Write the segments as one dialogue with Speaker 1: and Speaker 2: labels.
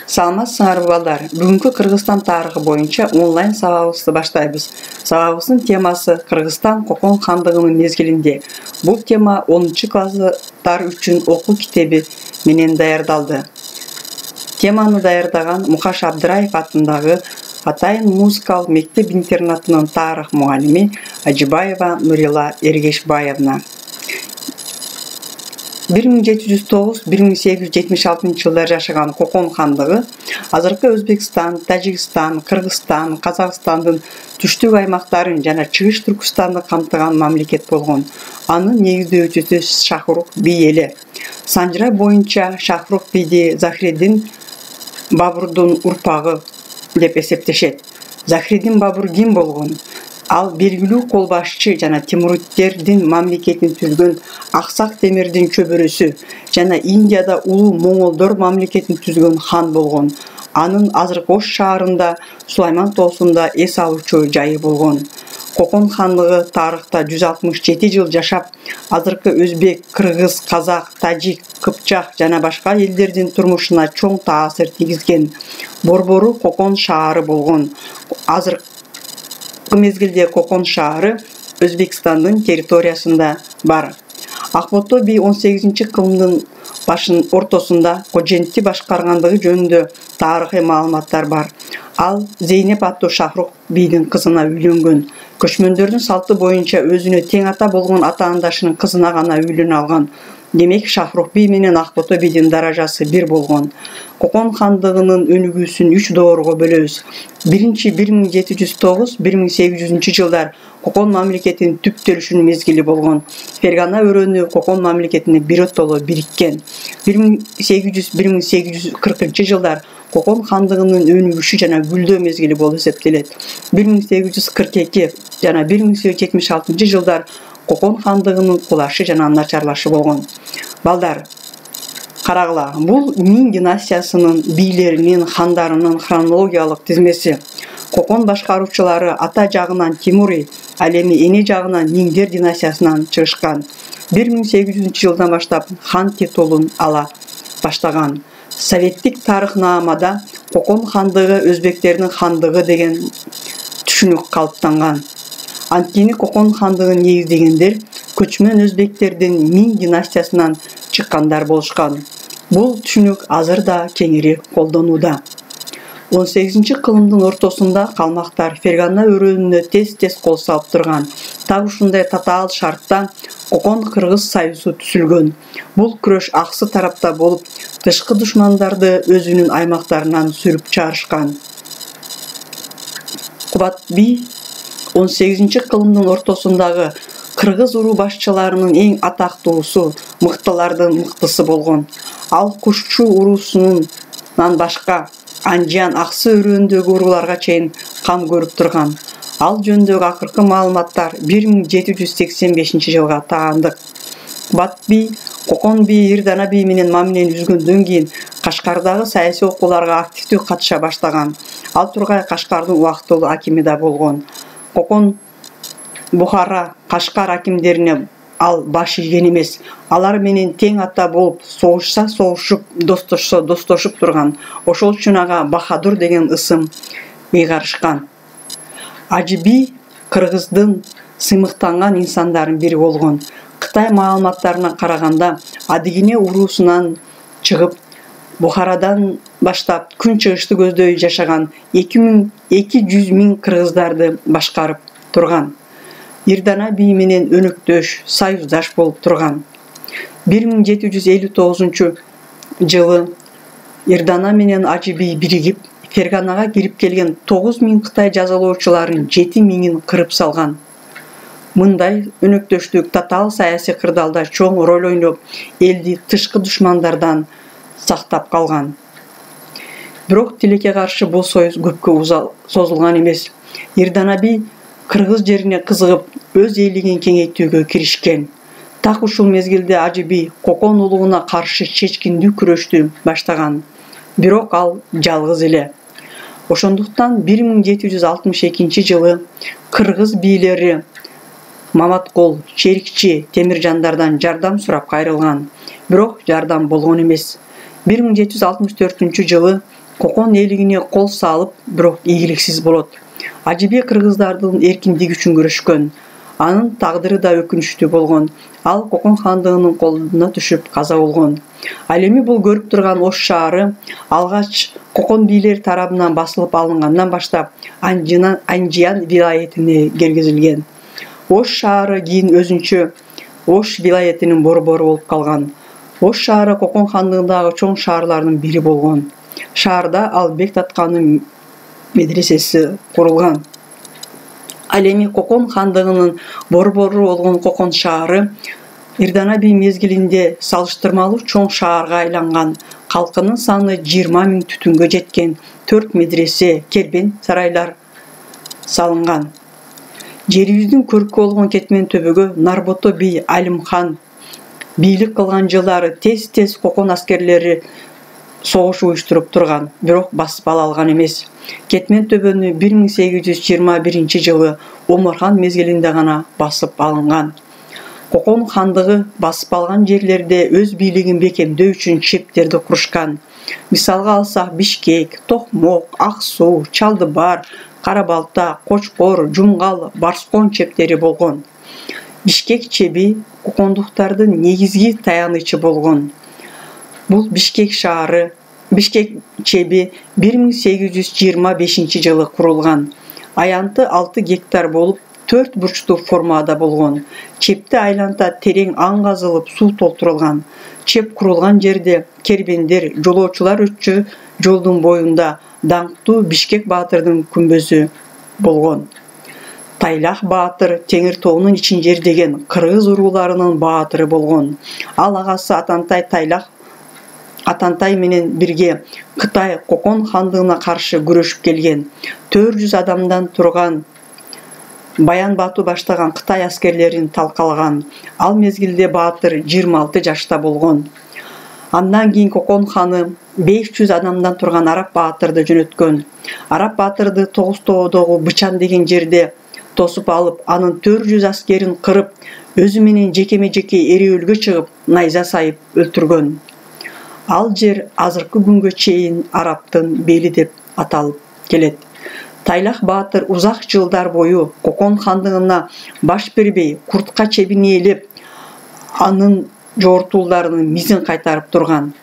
Speaker 1: Саламатсыңарбы балдар. Бүгүнкү Кыргызстан тарыхы боюнча онлайн сабагыбызды баштайбыз. Сабагыбыздын темасы Кыргызстан Кокон хандыгынын мезгилинде. Бул тема 10-класстар үчүн окуу китеби менен даярдалды. Теманы даярдаган Мукаш Абдыраев атындагы Атайын музыкалык мектеп-интернатынын тарых мугалими Ажибаева Нурила Эргешбаевна. 1709-1876 жылдар жашаган Кокон хандыгы азыркы Өзбекстан, Тажикстан, Кыргызстан, Казакстандын түштүк аймактарын жана Чыгыш Түркүстанды камтыган мамлекет болгон. Анын негиздөөчүсү Шахрух бий эле. Санжыра боюнча Шахрух бийди Захреддин Бабурдун урпагы деп эсептешет. Захреддин Бабур ким болгон? Ал белгилүү кол башчы жана Тимуриддердин мамлекетин түзгөн Аксак Темирдин чөбөрөсү жана Индияда улуу Моңголдор мамлекетин түзгөн хан болгон. Анын азыркы Ош шаарында Сулайман тоосунда эс алуучу жайы болгон. Кокон хандыгы тарыхта 167 жыл жашап, азыркы Өзбек, Кыргыз, Казак, Тажик, Кыпчак жана башка элдердин турмушуна чоң таасир тийгизген. Борбору Кокон шаары болгон. Азыркы мезгилде Кокон шаары Өзбекстандын территориясында бар. Акбото би 18-кылымдын ортосунда Кожентти башкаргандыгы жөнүндө тарыхый маалыматтар бар. Ал Зейнеп аттуу Шахрух бийдин кызына үйлөнгөн. Көчмөндөрдүн салты боюнча өзүнө тең ата болгон атаандашынын кызына гана үйлөнө алган. Демек Шахрух бий менен Акбото бийдин даражасы бир болгон. Кокон хандыгынын өнүгүүсүн 3 доорго бөлөбүз. Биринчи 1709-1800 жылдар Кокон мамлекетинин түптөлүшүнүн мезгили болгон. Фергана өрөөнү Кокон мамлекетине биротоло бириккен. 1800-1840 жылдар Кокон хандыгынын өнүгүшү жана гүлдөө мезгили болуп эсептелет. 1842 жана 1876 жылдар Кокон хандыгынын кулашы жана начарлашы болгон. Балдар, карагыла, бул Мин династиясынын бийлеринин, хандарынын хронологиялык тизмеси. Кокон башкаруучулары ата жагынан Тимури, ал эми эне жагынан Миндер династиясынан чыгышкан. 1800 жылдан баштап хан титулун ала баштаган. Советтик тарыхнамада Кокон хандыгы өзбектердин хандыгы деген түшүнүк калыптанган. Анткени Кокон хандыгын негиздегендер көчмөн өзбектердин Мин династиясынан чыккандар болушкан. Бул түшүнүк азыр да кеңири колдонууда. 18-кылымдын ортосунда калмактар Фергана өрөөнүнө тез кол салып турган. Так ушундай татаал шартта Кокон-Кыргыз союзу түзүлгөн. Бул күрөш аксы тарапта болуп, тышкы душмандарды өзүнүн аймактарынан сүрүп чыгарышкан. Кубат би 18-кылымдын ортосундагы Кыргыз уруу башчыларынын эң атактуусу, мыктылардын мыктысы болгон. Ал Кушчу уруусунан башка Анжан, Аксы өрөөндөгү урууларга чейин кам көрүп турган. Ал жөнүндөгү акыркы маалыматтар 1785 жылга таандык. Кубат би Кокон би Ирдана би менен мамилени үзгөндөн кийин Кашкардагы саясий окууларга активдүү катыша баштаган. Ал тургай Кашкардын убактылуу акими да болгон. Кокон Бухара, Кашкар акимдерине ал баш ийген эмес. Алар менен тең ата болуп, согушуп, достошуп турган. Ошол үчүн ага Бахадур деген ысым ыйгарышкан. Ажиби Кыргыздын сыймыктанган инсандардын бири болгон. Кытай маалыматтарына караганда, Адыгине уруусунан чыгып, Бухарадан баштап күн чыгышты көздөй жашаган 200 миң кыргыздарды башкарып турган. Ирдана бий менен өнөктөш, союздаш болуп турган. 1759 жылы Ирдана менен Ажи бий биригип, Ферганага кирип келген 9 миң Кытай жазалоочуларын 7 миңин кырып салган. Мындай өнөктөштүк татаал саясий кырдаалда чоң роль ойноп, элди тышкы душмандардан сактап калган. Бирок тилекке каршы бул союз көпкө созулган эмес. Ирдана бий Кыргыз жерине кызыгып, өз элигин кеңейтүүгө киришкен. Так ушул мезгилде Ажи бий Кокон улугуна каршы чечкиндүү күрөштү баштаган. Бирок ал жалгыз эле. Ошондуктан 1762 жылы Кыргыз бийлери Маматкул, Черикчи, Темиржандардан жардам сурап кайрылган. Бирок жардам болгон эмес. 1764 жылы Кокон элигине кол салып, бирок ийгиликсиз болот. Ажыбек кыргыздардын эркиндиги үчүн күрөшкөн. Анын тагдыры да өкүнүчтүү болгон. Ал Кокон хандыгынын колуна түшүп каза болгон. Ал эми бул көрүп турган Ош шаары алгач Кокон бийлери тарабынан басылып алынгандан баштап Анжиян вилаятине киргизилген. Ош шаары кийин өзүнчө Ош вилаятынын борбору болуп калган. Ош шаары Кокон хандыгындагы чоң шаарлардын бири болгон. Шаарда Албек Татканын медресеси курулган. Ал эми Кокон хандыгынын борбору болгон Кокон шаары Ирдана би мезгилинде салыштырмалуу чоң шаарга айланган. Калкынын саны 20 000 түтүнгө жеткен. 4 медресе, кербен сарайлар салынган. Жерибиздин көркү болгон Кетмен төбөгө Нарбото би Алимхан бийлик кылган жылдары тез Кокон аскерлери согуш уюштуруп турган, бирок басып ала алган эмес. Кетмен төбөнү 1821 жылы Омархан мезгилинде гана басып алынган. Кокон хандыгы басып алган жерлерде өз бийлигин бекемдөө үчүн чептерди курушкан. Мисалга алсак Бишкек, Токмок, Ак Суу, Чалдыбар, Карабалта, Кочкор, Жумгал, Барскон чептери болгон. Бишкек чеби кокондуктардын негизги таянычы болгон. Бул Бишкек чеби 1825 жылы курулган. Аянты 6 гектар болуп, 4 бурчтуу формада болгон. Чепти айланта терең аң казылып, суу толтурулган. Чеп курулган жерде кербендер, жолоочулар өтчү жолдун боюнда даңктуу Бишкек баатырдын күмбөзү болгон. Тайлах баатыр Теңир тоонун ичин жердеген кыргыз урууларынын баатыры болгон. Ал агасы Атантай менен бирге Кытай Кокон хандыгына каршы күрөшүп келген. 400 адамдан турган Баян Бату баштаган Кытай аскерлерин талкалаган. Ал мезгилде баатыр 26 жашта болгон. Андан кийин Кокон ханы 500 адамдан турган Арап баатырды жөнөткөн. Арап баатырды Тогустоодогу Бычан деген жерде тосуп алып, анын 400 аскерин кырып, өзү менен жекеме-жеке эриөлгө чыгып, найза сайып өлтүргөн. Ал жер азыркы күнгө чейин Араптын бели деп аталып келет. Тайлах баатыр узак жылдар бою Кокон хандыгына баш бербей, куртка чебин ээлеп, анын жортуулдарынын мизин кайтарып турган.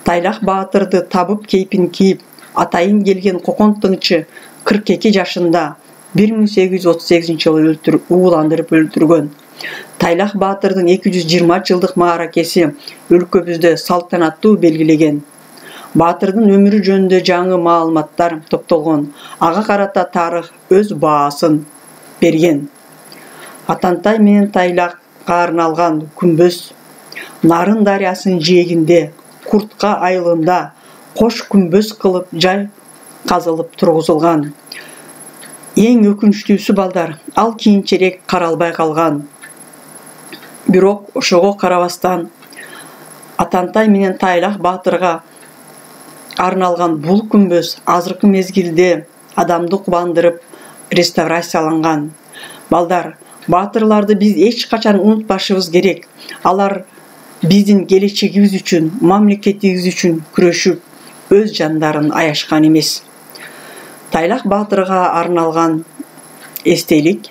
Speaker 1: Тайлах баатырды табып кейпин кийип, атайын келген Кокон тыңчы 42 жашында 1838 жылы ууландырып өлтүргөн. Тайлах баатырдын 220 жылдык мааракеси өлкөбүздө салтанаттуу белгилеген. Баатырдын өмүрү жөнүндө жаңы маалыматтар топтолгон. Ага карата тарых өз баасын берген. Атантай менен Тайлахка арналган күмбөз Нарын дарыясынын жээгинде, Куртка айылында кош күмбөз кылып жай казылып тургузулган. Эң өкүнүчтүүсү балдар, ал кийинчерээк каралбай калган. Бирок ошого карабастан Атантай менен Тайлах баатырга арналган бул күмбөз азыркы мезгилде адамды кубандырып реставрацияланган. Балдар, баатырларды биз эч качан унутпашыбыз керек. Алар биздин келечегибиз үчүн, мамлекетибиз үчүн күрөшүп, өз жандарын аяшкан эмес. Тайлах баатырга арналган эстелик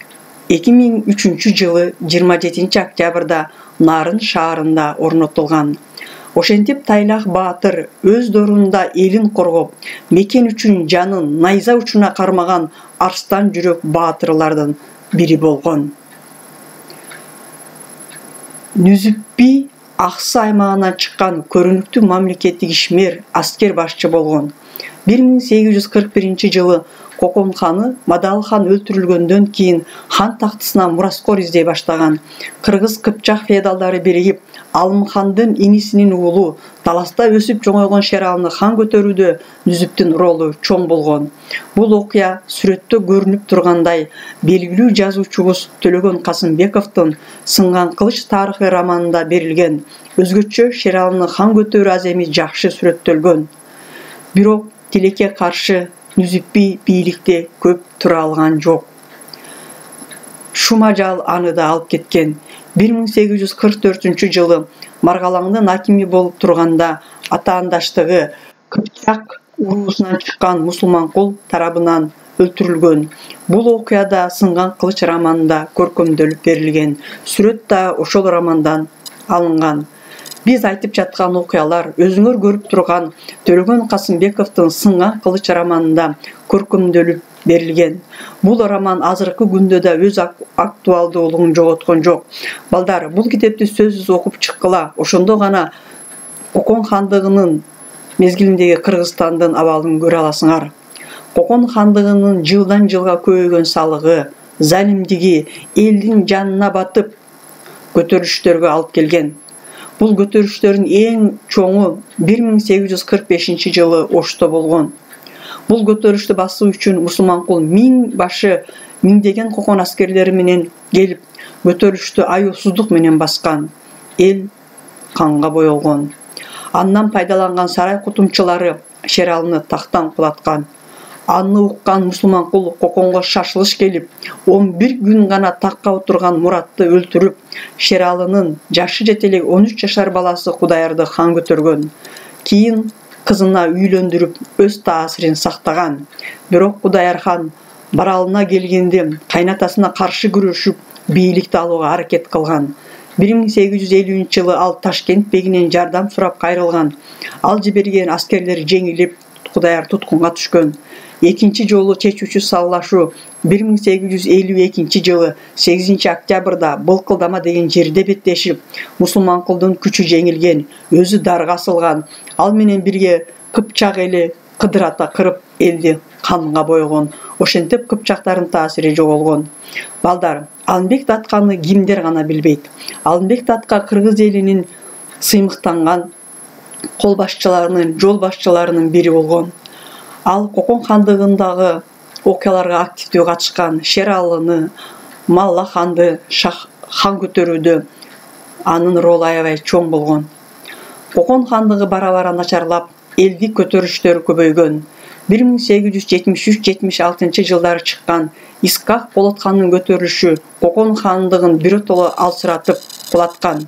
Speaker 1: 2003 жылы 27 октябрда Нарын шаарында орнотулган. Ошентип Тайлах баатыр өз дорунда элин коргоп, мекен үчүн жанын найза учуна кармаган арстан жүрөк баатырлардын бири болгон. Нүзүпби Аксы аймагынан чыккан көрүнүктүү мамлекеттик ишмер, аскер башчы болгон. 1841 жылы Кокон ханы Мадал хан өлтүрүлгөндөн кийин хан тактысына мураскор издей баштаган. Кыргыз Кыпчак феодалдары биригип, Алым хандын инисинин уулу таласта өсүп жоңойгон Шералны хан көтөрүүдө Нүзүптүн ролу чоң болгон. Бул окуя сүрөттө көрүнүп тургандай белгилүү жазуучубуз Төлөгөн Касымбековдун Сынган кылыч тарыхы романында берилген. Өзгөчө Шералны хан көтөрүү аземи жакшы сүрөттөлгөн. Бирок тилекке каршы Нүзүпби бийликте көп тура алган жок. Шумажал аны да алып кеткен. 1844 жылы Маргалаңдын акими болуп турганда атаандаштыгы Кыпчак уруусунан чыккан мусулман кул тарабынан өлтүрүлгөн. Бул окуяда Сынган кылыч романында көркөмдөлүп берилген. Сүрөт да ошол романдан алынган. Биз айтып жаткан окуялар өзүңөр көрүп турган Төлөгөн Касымбековдун Сынган кылыч романында көркөмдөлүп берилген. Бул роман азыркы күндө да өз актуалдуулугун жоготкон жок. Балдар, бул китепти сөзсүз окуп чыккыла, ошондо гана Кокон хандыгынын мезгилиндеги Кыргызстандын абалын көрө аласыңар. Кокон хандыгынын жылдан жылга көбөйгөн салыгы, залимдиги элдин жанына батып көтөрүлүштөргө алып келген. Бул көтөрүлүштөрдүн эң чоңу 1845 жылы Ошто болгон. Бул көтөрүлүштү басуу үчүн мусулман кул миңдеген кокон аскерлери менен келип, көтөрүлүштү аюусуздук менен баскан. Эл канга боелгон. Андан пайдаланган сарай кутумчулары Шералыны тактан кулаткан. Аны уккан мусулман кул Коконго шашылыш келип, 11 күн гана такка отурган Муратты өлтүрүп, Шералынын жашы жете элек 13 жашар баласы Кудаярды хан көтөргөн. Кийин кызына үйлөндүрүп, өз таасирин сактаган. Бирок Кудаяр хан баралына келгенде кайнатасына каршы күрөшүп, бийликти алууга аракет кылган. 1850-жылы ал Ташкент бегинен жардам сурап кайрылган. Ал жиберген аскерлери жеңилип, Кудаяр туткунга түшкөн. Экинчи жолу чечүүчү саллашуу 1852 жылы 8 октябрда Былкылдама деген жерде беттешип, мусулман кулдун күчү жеңилген, өзү дарга асылган. Ал менен бирге Кыпчак эли кыдырата кырып, элди канга бойгон. Ошентип кыпчактардын таасири жоголгон. Балдар, Алымбек Татканы кимдер гана билбейт. Алымбек Татка кыргыз элинин сыймыктанган кол башчыларынын, жол башчыларынын бири болгон. Ал Кокон хандыгындагы окуяларга активдүү катышкан. Шералыны, Малла ханды хан көтөрүүдө анын ролу аябай чоң болгон. Кокон хандыгы бара-бара начарлап, элди көтөрүштөр көбөйгөн. 1873-76 жылдары чыккан Искак Болоткандын көтөрүлүшү Кокон хандыгын биротоло алсыратып кулаткан.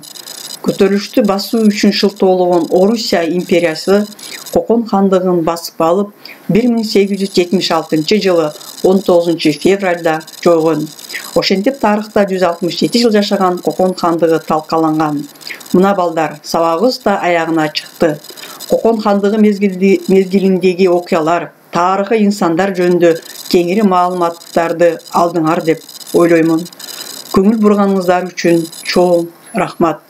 Speaker 1: Көтөрүлүштү басуу үчүн шылтоологон Орусия империясы Кокон хандыгын басып алып, 1876 жылы 19 февралда жойгон. Ошентип тарыхта 167 жыл жашаган Кокон хандыгы талкаланган. Мына балдар, сабагыбыз да аягына чыкты. Кокон хандыгы мезгилиндеги окуялар, тарыхый инсандар жөнүндө кеңири маалыматтарды алдыңар деп ойлоймун. Көңүл бурганыңыздар үчүн чоң рахмат.